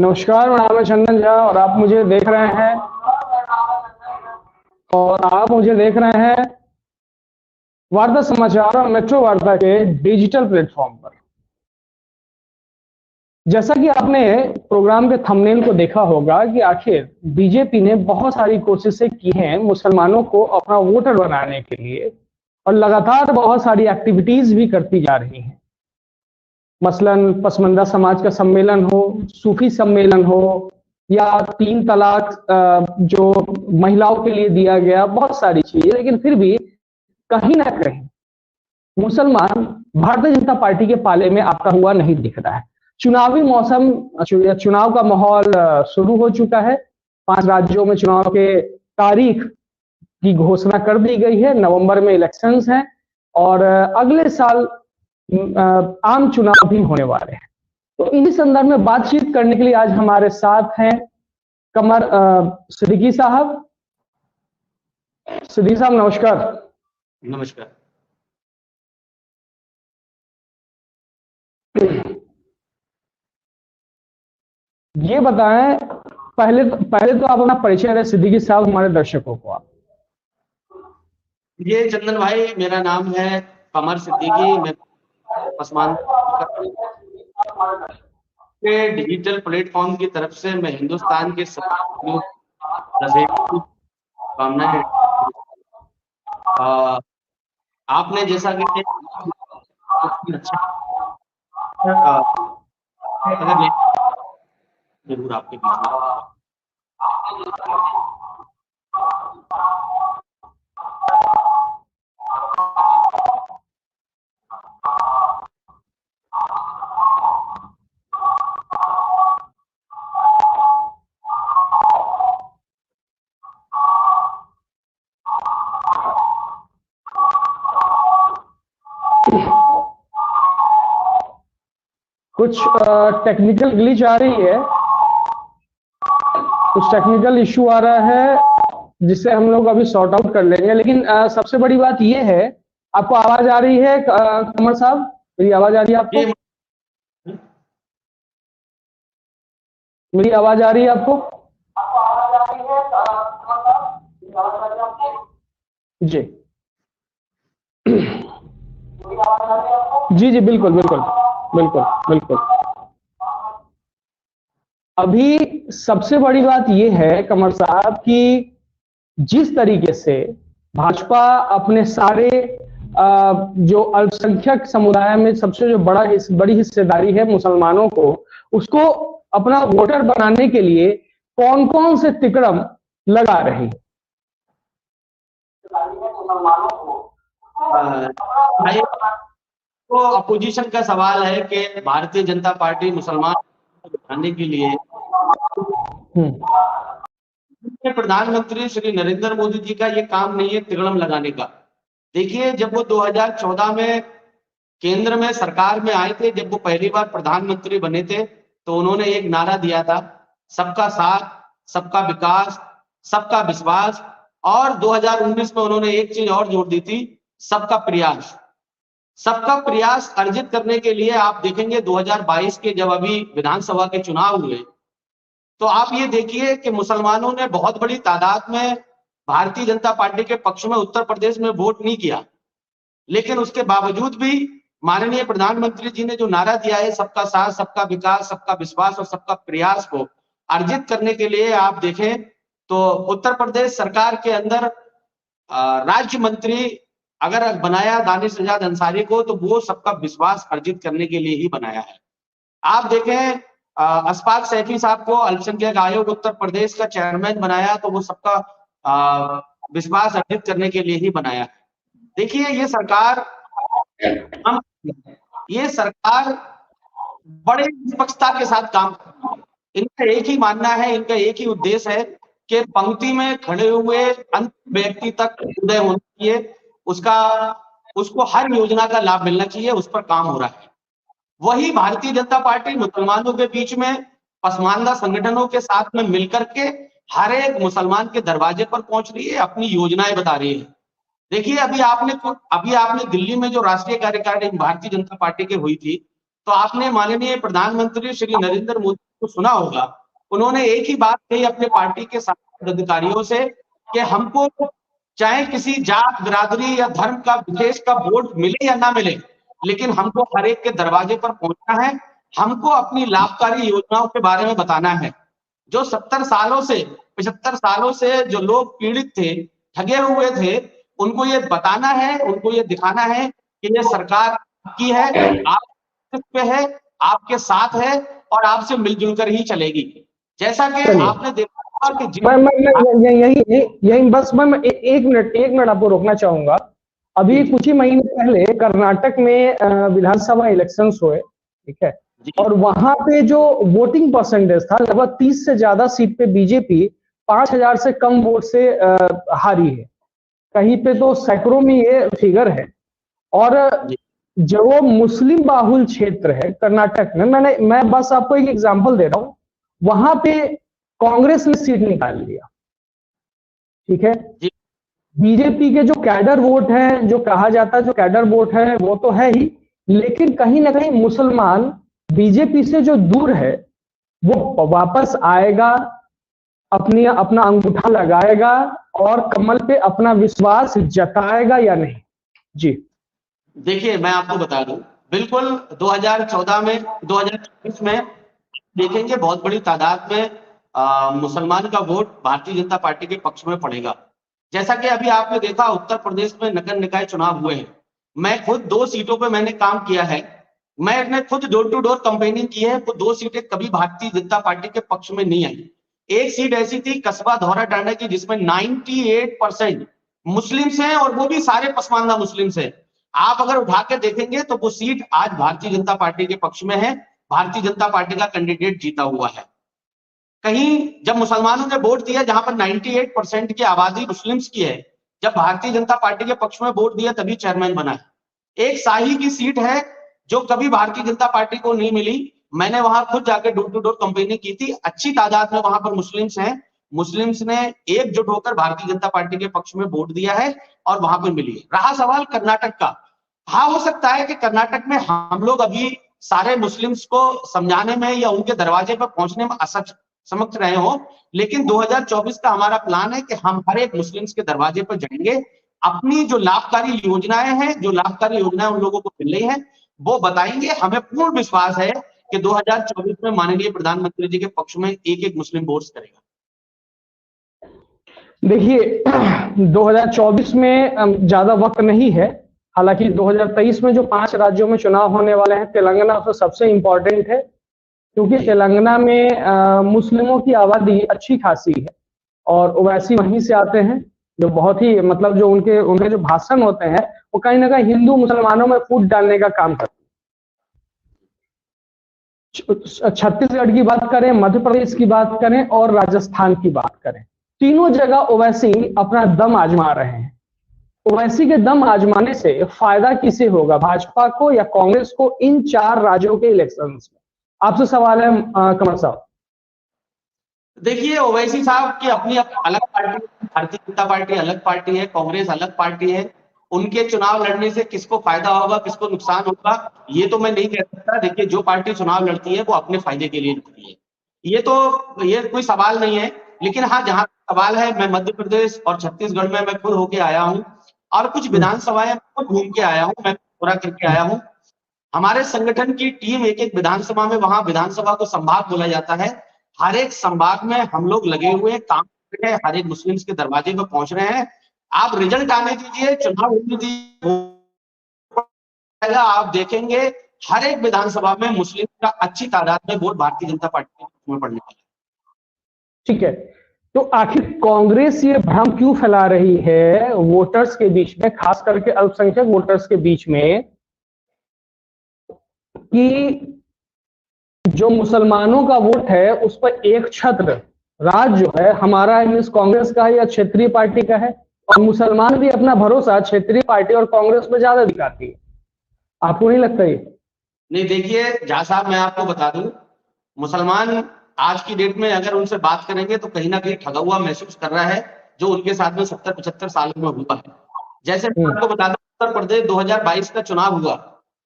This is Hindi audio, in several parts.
नमस्कार, मेरा नाम है चंदन झा और आप मुझे देख रहे हैं वार्ता समाचार और मेट्रो वार्ता के डिजिटल प्लेटफॉर्म पर। जैसा कि आपने प्रोग्राम के थंबनेल को देखा होगा कि आखिर बीजेपी ने बहुत सारी कोशिशें की हैं मुसलमानों को अपना वोटर बनाने के लिए और लगातार बहुत सारी एक्टिविटीज भी करती जा रही हैं। मसलन पसमंदा समाज का सम्मेलन हो, सूफी सम्मेलन हो या 3 तलाक जो महिलाओं के लिए दिया गया, बहुत सारी चीजें। लेकिन फिर भी कहीं ना कहीं मुसलमान भारतीय जनता पार्टी के पाले में आता हुआ नहीं दिख रहा है। चुनावी मौसम, चुनाव का माहौल शुरू हो चुका है। 5 राज्यों में चुनाव के तारीख की घोषणा कर दी गई है। नवंबर में इलेक्शंस हैं और अगले साल आम चुनाव भी होने वाले हैं। तो इसी संदर्भ में बातचीत करने के लिए आज हमारे साथ हैं कमर सिद्दीकी साहब। सिद्दीकी साहब नमस्कार। नमस्कार। ये बताएं, पहले तो आप अपना परिचय दें सिद्दीकी साहब हमारे दर्शकों को। आप ये चंदन भाई, मेरा नाम है कमर सिद्दीकी। मैं पसमानदा के डिजिटल प्लेटफॉर्म की तरफ से मैं हिंदुस्तान के सभी कामनाएं। आपने जैसा कि अगर जरूर आपके बीच में कुछ टेक्निकल ग्लिच आ रही है, कुछ टेक्निकल इशू आ रहा है जिसे हम लोग अभी सॉर्ट आउट कर लेंगे। लेकिन सबसे बड़ी बात यह है, आपको आवाज आ रही है कमर साहब? मेरी आवाज आ रही है आपको? मेरी आवाज आ रही है आपको? जी जी जी, बिल्कुल बिल्कुल बिल्कुल बिल्कुल। अभी सबसे बड़ी बात यह है कमर साहब कि जिस तरीके से भाजपा अपने सारे जो अल्पसंख्यक समुदाय में सबसे जो बड़ी हिस्सेदारी है मुसलमानों को, उसको अपना वोटर बनाने के लिए कौन कौन से तिकड़म लगा रही है। तो अपोजिशन का सवाल है कि भारतीय जनता पार्टी मुसलमान बनाने के लिए प्रधानमंत्री श्री नरेंद्र मोदी जी का ये काम नहीं है तिगड़म लगाने का। देखिए, जब वो 2014 में केंद्र में सरकार में आए थे, जब वो पहली बार प्रधानमंत्री बने थे, तो उन्होंने एक नारा दिया था, सबका साथ, सबका विकास, सबका विश्वास। और 2019 में उन्होंने एक चीज और जोड़ दी थी, सबका प्रयास। सबका प्रयास अर्जित करने के लिए आप देखेंगे 2022 के जब अभी विधानसभा के चुनाव हुए, तो आप ये देखिए कि मुसलमानों ने बहुत बड़ी तादाद में भारतीय जनता पार्टी के पक्ष में उत्तर प्रदेश में वोट नहीं किया। लेकिन उसके बावजूद भी माननीय प्रधानमंत्री जी ने जो नारा दिया है, सबका साथ, सबका विकास, सबका विश्वास और सबका प्रयास को अर्जित करने के लिए आप देखें तो उत्तर प्रदेश सरकार के अंदर राज्य मंत्री अगर बनाया दानिश नजाद अंसारी को, तो वो सबका विश्वास अर्जित करने के लिए ही बनाया है। आप देखें अशफाक सैफी साहब को अल्पसंख्यक आयोग उत्तर प्रदेश का चेयरमैन बनाया, तो वो सबका विश्वास अर्जित करने के लिए ही बनाया है। देखिए, ये सरकार बड़े निष्पक्षता के साथ काम करती है। इनका एक ही मानना है, इनका एक ही उद्देश्य है कि पंक्ति में खड़े हुए अंत व्यक्ति तक उदय होना चाहिए, उसको हर योजना का लाभ मिलना चाहिए, उस पर काम हो रहा है। वही भारतीय जनता पार्टी मुसलमानों के बीच में पसमानदा संगठनों के साथ में मिलकर के हर एक मुसलमान के दरवाजे पर पहुंच रही है, अपनी योजनाएं बता रही है। देखिए, अभी आपने दिल्ली में जो राष्ट्रीय कार्यकारिणी भारतीय जनता पार्टी की हुई थी, तो आपने माननीय प्रधानमंत्री श्री नरेंद्र मोदी को सुना होगा, उन्होंने एक ही बात कही अपने पार्टी के सारे पदाधिकारियों से कि हमको चाहे किसी जात, बिरादरी या धर्म का विशेष का वोट मिले या ना मिले, लेकिन हमको हर एक के दरवाजे पर पहुंचना है, हमको अपनी लाभकारी योजनाओं के बारे में बताना है। जो 70 सालों से 75 सालों से जो लोग पीड़ित थे, ठगे हुए थे, उनको ये बताना है, उनको ये दिखाना है कि ये सरकार आपकी है, आप पे है, आपके साथ है और आपसे मिलजुल कर ही चलेगी। जैसा कि चलिए, आपने देखा कि यही बस मैं एक मिनट आपको रोकना चाहूंगा। अभी कुछ ही महीने पहले कर्नाटक में विधानसभा इलेक्शंस हुए, ठीक है, और वहां पे जो वोटिंग परसेंटेज था, लगभग 30 से ज्यादा सीट पे बीजेपी 5000 से कम वोट से हारी है। कहीं पे तो सैकड़ों में ये फिगर है। और जो वो मुस्लिम बाहुल क्षेत्र है कर्नाटक में, मैं बस आपको एक एग्जांपल दे रहा हूं, वहां पे कांग्रेस ने सीट निकाल लिया, ठीक है। बीजेपी के जो कैडर वोट है, जो कहा जाता है जो कैडर वोट है, वो तो है ही, लेकिन कहीं ना कहीं मुसलमान बीजेपी से जो दूर है, वो वापस आएगा, अपना अंगूठा लगाएगा और कमल पे अपना विश्वास जताएगा या नहीं? जी देखिए, मैं आपको बता दूं, बिल्कुल 2014 में 2024 में देखेंगे बहुत बड़ी तादाद में मुसलमान का वोट भारतीय जनता पार्टी के पक्ष में पड़ेगा। जैसा कि अभी आपने देखा उत्तर प्रदेश में नगर निकाय चुनाव हुए हैं, मैं खुद 2 सीटों पे मैंने काम किया है, मैंने खुद डोर टू डोर कैंपेनिंग की है, वो 2 सीटें कभी भारतीय जनता पार्टी के पक्ष में नहीं आई। एक सीट ऐसी थी कस्बा धौरा टांडा की, जिसमें 98% मुस्लिम्स हैं और वो भी सारे पसमानदा मुस्लिम्स हैं। आप अगर उठा के देखेंगे तो वो सीट आज भारतीय जनता पार्टी के पक्ष में है, भारतीय जनता पार्टी का कैंडिडेट जीता हुआ है। कहीं जब मुसलमानों ने वोट दिया, जहां पर 98% की आबादी मुस्लिम्स की है, जब भारतीय जनता पार्टी के पक्ष में वोट दिया तभी चेयरमैन बना है। एक शाही की सीट है जो कभी भारतीय जनता पार्टी को नहीं मिली, मैंने वहां खुद जाकर डोर टू डोर कैंपेनिंग की थी, अच्छी तादाद में वहां पर मुस्लिम्स हैं, मुस्लिम्स ने एकजुट होकर भारतीय जनता पार्टी के पक्ष में वोट दिया है और वहां पर मिली है। रहा सवाल कर्नाटक का, हाँ हो सकता है कि कर्नाटक में हम लोग अभी सारे मुस्लिम्स को समझाने में या उनके दरवाजे पर पहुंचने में समक्ष रहे हो, लेकिन 2024 का हमारा प्लान है कि हम हर एक मुस्लिम्स के दरवाजे पर जाएंगे, अपनी जो लाभकारी योजनाएं हैं, जो लाभकारी योजनाएं उन लोगों को मिल रही हैं, वो बताएंगे। हमें पूर्ण विश्वास है कि 2024 में माननीय प्रधानमंत्री जी के पक्ष में एक एक मुस्लिम वोट्स करेगा। देखिए 2024 में ज्यादा वक्त नहीं है, हालांकि 2023 में जो 5 राज्यों में चुनाव होने वाले हैं, तेलंगाना उसमें सबसे इंपॉर्टेंट है, क्योंकि तेलंगाना में मुस्लिमों की आबादी अच्छी खासी है और ओवैसी वहीं से आते हैं, जो बहुत ही मतलब जो उनके जो भाषण होते हैं वो कहीं ना कहीं हिंदू मुसलमानों में फूट डालने का काम करते हैं। छत्तीसगढ़ की बात करें, मध्य प्रदेश की बात करें और राजस्थान की बात करें, तीनों जगह ओवैसी अपना दम आजमा रहे हैं। ओवैसी के दम आजमाने से फायदा किसे होगा, भाजपा को या कांग्रेस को, इन 4 राज्यों के इलेक्शंस में? आपसे सवाल है कमल साहब। देखिए, ओवैसी साहब की अपनी अलग पार्टी, भारतीय जनता पार्टी अलग पार्टी है, कांग्रेस अलग पार्टी है, उनके चुनाव लड़ने से किसको फायदा होगा, किसको नुकसान होगा, ये तो मैं नहीं कह सकता। देखिए, जो पार्टी चुनाव लड़ती है वो अपने फायदे के लिए लड़ती है, ये कोई सवाल नहीं है। लेकिन हाँ, जहां सवाल है, मैं मध्य प्रदेश और छत्तीसगढ़ में मैं खुद होके आया हूँ और कुछ विधानसभाएं घूम के आया हूँ, मैं पूरा करके आया हूँ। हमारे संगठन की टीम एक एक विधानसभा में, वहां विधानसभा को संभाग बोला जाता है, हर एक संभाग में हम लोग लगे हुए काम कर रहे हैं, हर एक मुस्लिम्स के दरवाजे पर पहुंच रहे हैं। आप रिजल्ट आने दीजिए, चुनाव होने दीजिए, आप देखेंगे हर एक विधानसभा में मुस्लिम का अच्छी तादाद में वोट भारतीय जनता पार्टी में पड़ने वाला है। ठीक है, तो आखिर कांग्रेस ये भ्रम क्यों फैला रही है वोटर्स के बीच में, खास करके अल्पसंख्यक वोटर्स के बीच में, कि जो मुसलमानों का वोट है उस पर एक छत्र राज जो है हमारा है, मीन्स कांग्रेस का है या क्षेत्रीय पार्टी का है, और मुसलमान भी अपना भरोसा क्षेत्रीय पार्टी और कांग्रेस में ज्यादा दिखाती है? आपको नहीं लगता ये? नहीं, देखिए झा साहब, मैं आपको बता दूं, मुसलमान आज की डेट में अगर उनसे बात करेंगे तो कहीं ना कहीं ठगा हुआ महसूस कर रहा है, जो उनके साथ में 70-75 साल में हुआ है। जैसे मैं आपको बता दूं, उत्तर प्रदेश 2022 का चुनाव हुआ,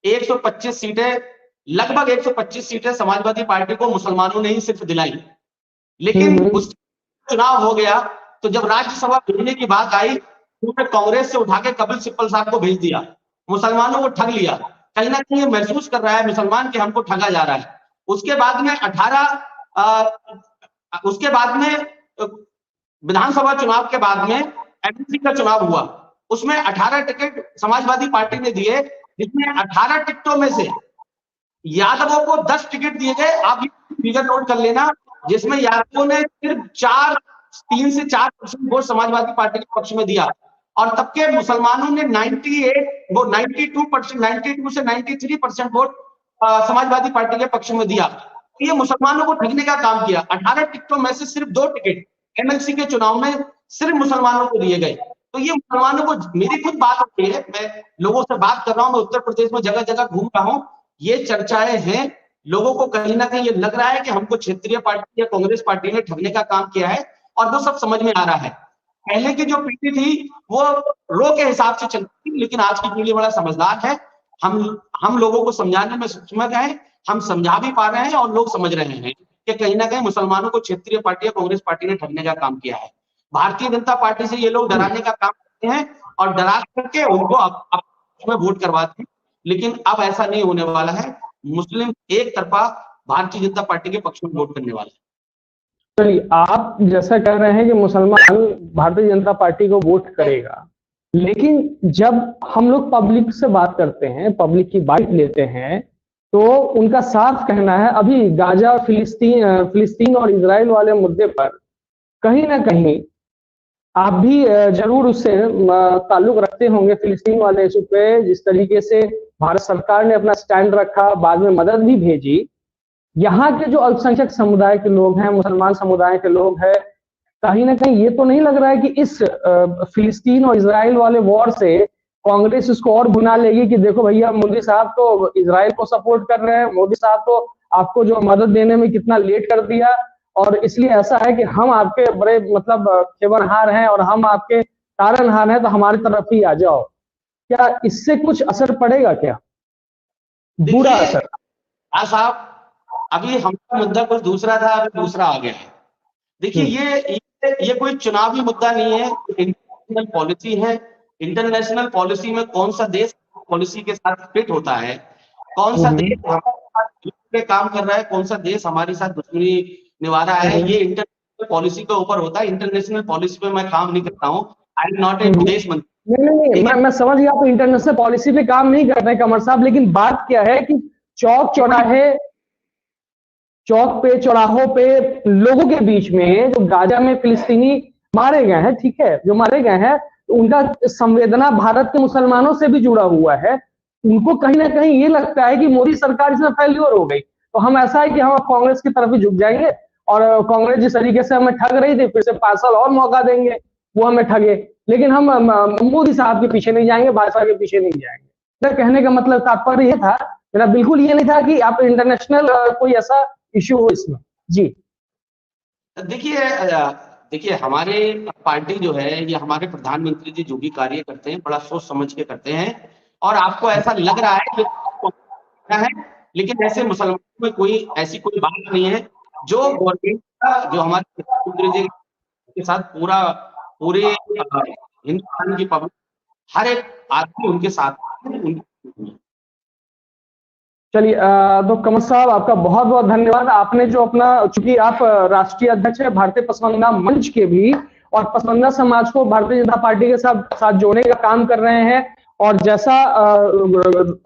125 सीटें लगभग 125 सीटें समाजवादी पार्टी को मुसलमानों ने ही सिर्फ दिलाई। लेकिन उस चुनाव हो गया तो जब राज्यसभा भेजने की बात आई तो कांग्रेस से उठा के कपिल सिब्बल साहब को भेज दिया, मुसलमानों को ठग लिया। कहीं ना कहीं ये महसूस कर रहा है मुसलमान कि हमको ठगा जा रहा है। उसके बाद में विधानसभा चुनाव के बाद में एमएलसी का चुनाव हुआ, उसमें 18 टिकट समाजवादी पार्टी ने दिए, जिसमें 18 टिकटों में से यादवों को 10 टिकट दिए गए। आप फिगर नोट कर लेना, जिसमें यादवों ने सिर्फ 3 से 4% वोट समाजवादी पार्टी के पक्ष में दिया, और तब के मुसलमानों ने 92 से 93% वोट समाजवादी पार्टी के पक्ष में दिया। ये मुसलमानों को ठगने का काम किया। 18 टिकटों में से सिर्फ 2 टिकट एमएलसी के चुनाव में सिर्फ मुसलमानों को दिए गए। तो ये मुसलमानों को, मेरी खुद बात होती है, मैं लोगों से बात कर रहा हूं, मैं उत्तर प्रदेश में जगह जगह घूम रहा हूं, ये चर्चाएं हैं। लोगों को कहीं ना कहीं ये लग रहा है कि हमको क्षेत्रीय पार्टी या कांग्रेस पार्टी ने ठगने का काम किया है, और वो सब समझ में आ रहा है। पहले की जो पीढ़ी थी वो रो के हिसाब से चलती थी, लेकिन आज की पीढ़ी बड़ा समझदार है। हम लोगों को समझाने में सक्षम है, हम समझा भी पा रहे हैं और लोग समझ रहे हैं कि कहीं ना कहीं मुसलमानों को क्षेत्रीय पार्टी या कांग्रेस पार्टी ने ठगने का काम किया है। भारतीय जनता पार्टी से ये लोग डराने का काम करते हैं और डरा करके उनको अपने वोट करवाते हैं, लेकिन अब ऐसा नहीं होने वाला है। मुस्लिम एक तरफा भारतीय जनता पार्टी के पक्ष में वोट करने वाले हैं। चलिए, आप जैसा कह रहे हैं कि मुसलमान भारतीय जनता पार्टी को वोट करेगा, लेकिन जब हम लोग पब्लिक से बात करते हैं, पब्लिक की बाइट लेते हैं, तो उनका साफ कहना है अभी गाजा और फिलिस्तीन और इजराइल वाले मुद्दे पर कहीं ना कहीं आप भी जरूर उससे ताल्लुक रखते होंगे, फिलिस्तीन वाले इशू पे जिस तरीके से भारत सरकार ने अपना स्टैंड रखा, बाद में मदद भी भेजी। यहाँ के जो अल्पसंख्यक समुदाय के लोग हैं, मुसलमान समुदाय के लोग हैं, कहीं ना कहीं ये तो नहीं लग रहा है कि इस फिलिस्तीन और इजराइल वाले वॉर से कांग्रेस इसको और भुना लेगी कि देखो भैया, मोदी साहब तो इजराइल को सपोर्ट कर रहे हैं, मोदी साहब तो आपको जो मदद देने में कितना लेट कर दिया, और इसलिए ऐसा है कि हम आपके बड़े मतलब खेवनहार हैं और हम आपके तारनहार हैं, तो हमारी तरफ ही आ जाओ। क्या इससे कुछ असर पड़ेगा, क्या बुरा असर? हाँ साहब, अभी हमारा मुद्दा कुछ दूसरा था, अभी दूसरा आ गया है। देखिए, ये कोई चुनावी मुद्दा नहीं है, इंटरनेशनल पॉलिसी है। इंटरनेशनल पॉलिसी में कौन सा देश पॉलिसी के साथ फिट होता है, कौन सा देश हमारे साथ काम कर रहा है, कौन सा देश हमारे साथ दुश्मनी निभा रहा है, ये इंटरनेशनल पॉलिसी के ऊपर होता है। इंटरनेशनल पॉलिसी पे मैं काम नहीं करता हूँ। आई एम नॉट ए विदेश मंत्री। नहीं, मैं समझ गया, आप इंटरनेशनल पॉलिसी पे काम नहीं कर रहे कमर साहब, लेकिन बात क्या है कि चौक पे चौराहों पे लोगों के बीच में जो गाजा में फिलिस्तीनी मारे गए हैं, ठीक है, जो मारे गए हैं, उनका संवेदना भारत के मुसलमानों से भी जुड़ा हुआ है। उनको कहीं ना कहीं ये लगता है कि मोदी सरकार इसमें फेल्योर हो गई, तो हम ऐसा है कि हम कांग्रेस की तरफ ही झुक जाएंगे, और कांग्रेस जिस तरीके से हमें ठग रही थी, फिर से 5 साल और मौका देंगे, वो हमें ठगे, लेकिन हम मोदी साहब के पीछे नहीं जाएंगे, भाजपा के पीछे नहीं जाएंगे। मेरा कहने का मतलब तात्पर्य ये था, मेरा बिल्कुल ये नहीं था कि आप इंटरनेशनल कोई ऐसा इश्यू हो इसमें। जी देखिए, हमारे पार्टी जो है, ये हमारे प्रधानमंत्री जी जो भी कार्य करते हैं बड़ा सोच समझ के करते हैं, और आपको ऐसा लग रहा है कि है, लेकिन ऐसे मुसलमानों में कोई ऐसी कोई बात नहीं है। जो गवर्नमेंट का, जो हमारे प्रधानमंत्री जी के साथ पूरे हिंदुस्तान की पब्लिक, हर एक आदमी उनके साथ है। चलिए, तो कमर साहब, आपका बहुत बहुत धन्यवाद। आपने जो अपना, चूंकि आप राष्ट्रीय अध्यक्ष है भारतीय पसमानदा मंच के भी, और पसमानदा समाज को भारतीय जनता पार्टी के साथ जोड़ने का काम कर रहे हैं, और जैसा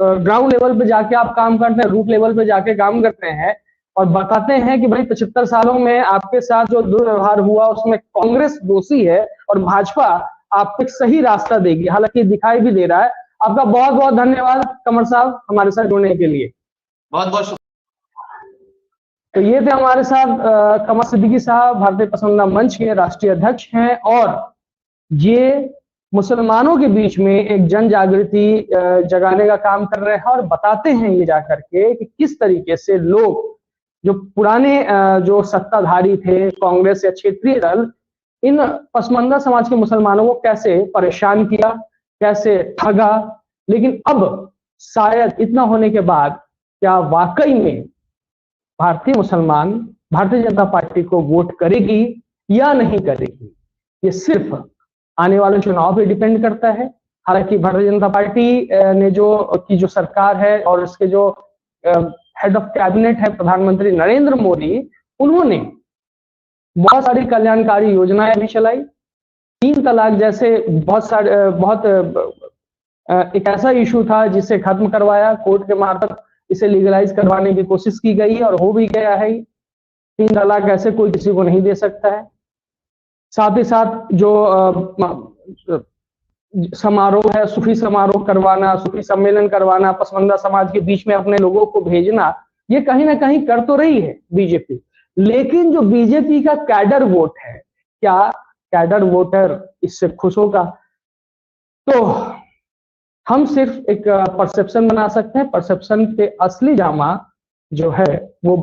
ग्राउंड लेवल पे जाके आप काम करते हैं, रूट लेवल पे जाके काम करते हैं, और बताते हैं कि भाई 75 सालों में आपके साथ जो दुर्व्यवहार हुआ उसमें कांग्रेस दोषी है और भाजपा आपको एक सही रास्ता देगी, हालांकि दिखाई भी दे रहा है। आपका बहुत बहुत धन्यवाद कमर साहब, हमारे साथ जुड़ने के लिए। बहुत बहुत। तो ये थे हमारे साथ कमर सिद्दीकी साहब, भारतीय पसमानदा मंच के राष्ट्रीय अध्यक्ष हैं, और ये मुसलमानों के बीच में एक जन जागृति जगाने का काम कर रहे हैं, और बताते हैं ये जाकर के कि किस तरीके से लोग, जो पुराने जो सत्ताधारी थे, कांग्रेस या क्षेत्रीय दल, इन पसमानदा समाज के मुसलमानों को कैसे परेशान किया, कैसे ठगा, लेकिन अब शायद इतना होने के बाद क्या वाकई में भारतीय मुसलमान भारतीय जनता पार्टी को वोट करेगी या नहीं करेगी, ये सिर्फ आने वाले चुनाव पे डिपेंड करता है। हालांकि भारतीय जनता पार्टी ने जो सरकार है और इसके जो हेड ऑफ कैबिनेट है प्रधानमंत्री नरेंद्र मोदी, उन्होंने बहुत सारी कल्याणकारी योजनाएं भी चलाई। 3 तलाक जैसे बहुत एक ऐसा इशू था जिसे खत्म करवाया, कोर्ट के मार्फत इसे लीगलाइज करवाने की कोशिश की गई और हो भी गया है। 3 तलाक ऐसे कोई किसी को नहीं दे सकता है। साथ ही साथ जो समारोह है, सूफी समारोह करवाना, सूफी सम्मेलन करवाना, पसमंदा समाज के बीच में अपने लोगों को भेजना, ये कहीं ना कहीं कर तो रही है बीजेपी। लेकिन जो बीजेपी का कैडर वोट है, क्या कैडर वोटर इससे खुश होगा? तो हम सिर्फ एक परसेप्शन बना सकते हैं। परसेप्शन पे असली जामा जो है वो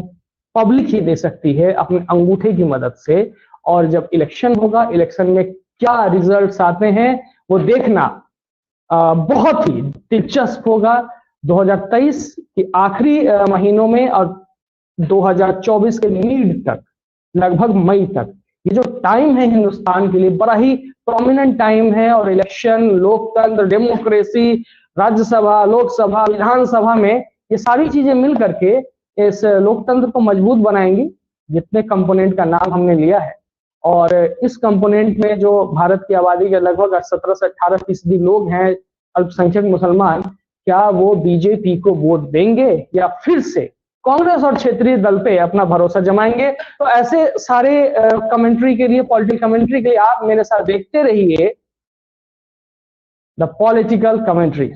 पब्लिक ही दे सकती है अपने अंगूठे की मदद से। और जब इलेक्शन होगा, इलेक्शन में क्या रिजल्ट्स आते हैं वो देखना बहुत ही दिलचस्प होगा। 2023 के आखिरी महीनों में और 2024 के मिड तक, लगभग मई तक, ये जो टाइम है हिंदुस्तान के लिए बड़ा ही प्रोमिनेंट टाइम है। और इलेक्शन, लोकतंत्र, डेमोक्रेसी, राज्यसभा, लोकसभा, विधानसभा में ये सारी चीजें मिल करके इस लोकतंत्र को मजबूत बनाएंगी। जितने कंपोनेंट का नाम हमने लिया है, और इस कंपोनेंट में जो भारत की आबादी के लगभग 17 से 18% लोग हैं अल्पसंख्यक मुसलमान, क्या वो बीजेपी को वोट देंगे या फिर से कांग्रेस और क्षेत्रीय दल पे अपना भरोसा जमाएंगे? तो ऐसे सारे कमेंट्री के लिए, पॉलिटिकल कमेंट्री के लिए आप मेरे साथ देखते रहिए द पॉलिटिकल कमेंट्री।